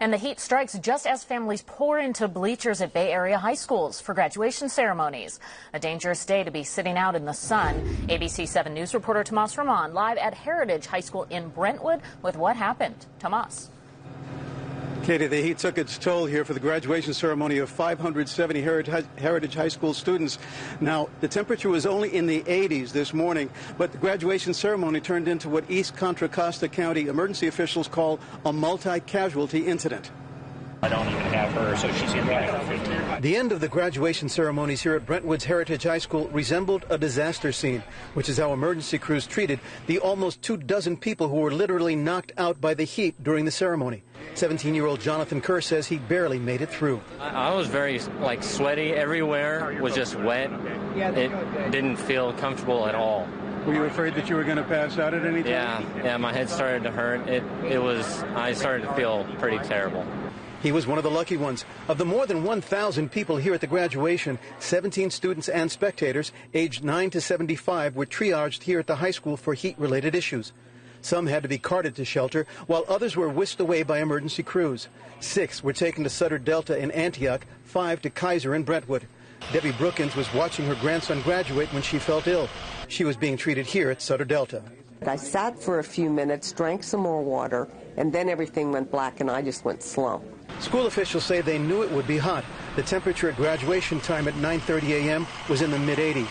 And the heat strikes just as families pour into bleachers at Bay Area high schools for graduation ceremonies. A dangerous day to be sitting out in the sun. ABC 7 News reporter Tomas Roman live at Heritage High School in Brentwood with what happened. Tomas. Katie, the heat took its toll here for the graduation ceremony of 570 Heritage High School students. Now, the temperature was only in the 80s this morning, but the graduation ceremony turned into what East Contra Costa County emergency officials call a multi-casualty incident. I don't even have her, so she's here back for 15. The end of the graduation ceremonies here at Brentwood's Heritage High School resembled a disaster scene, which is how emergency crews treated the almost 24 people who were literally knocked out by the heat during the ceremony. 17-year-old Jonathan Kerr says he barely made it through. I was very sweaty everywhere, was just wet. It didn't feel comfortable at all. Were you afraid that you were going to pass out at any time? Yeah, my head started to hurt. I started to feel pretty terrible. He was one of the lucky ones. Of the more than 1,000 people here at the graduation, 17 students and spectators aged 9 to 75 were triaged here at the high school for heat-related issues. Some had to be carted to shelter, while others were whisked away by emergency crews. 6 were taken to Sutter Delta in Antioch, 5 to Kaiser in Brentwood. Debbie Brookins was watching her grandson graduate when she felt ill. She was being treated here at Sutter Delta. I sat for a few minutes, drank some more water, and then everything went black and I just went slow. School officials say they knew it would be hot. The temperature at graduation time at 9:30 a.m. was in the mid-80s.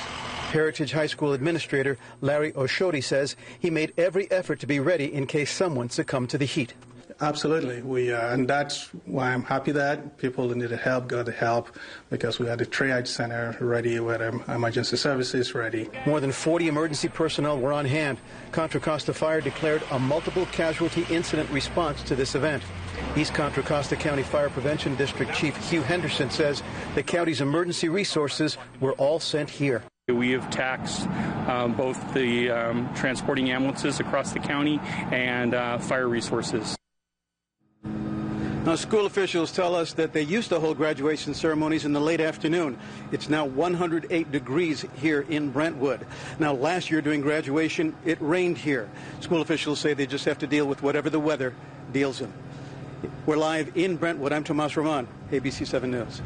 Heritage High School administrator Larry Oshodi says he made every effort to be ready in case someone succumbed to the heat. Absolutely. And that's why I'm happy that people who needed help got the help, because we had the triage center ready with emergency services ready. More than 40 emergency personnel were on hand. Contra Costa Fire declared a multiple casualty incident response to this event. East Contra Costa County Fire Prevention District Chief Hugh Henderson says the county's emergency resources were all sent here. We have taxed both the transporting ambulances across the county and fire resources. Now, school officials tell us that they used to hold graduation ceremonies in the late afternoon. It's now 108 degrees here in Brentwood. Now, last year during graduation, it rained here. School officials say they just have to deal with whatever the weather deals them. We're live in Brentwood. I'm Tomas Roman, ABC 7 News.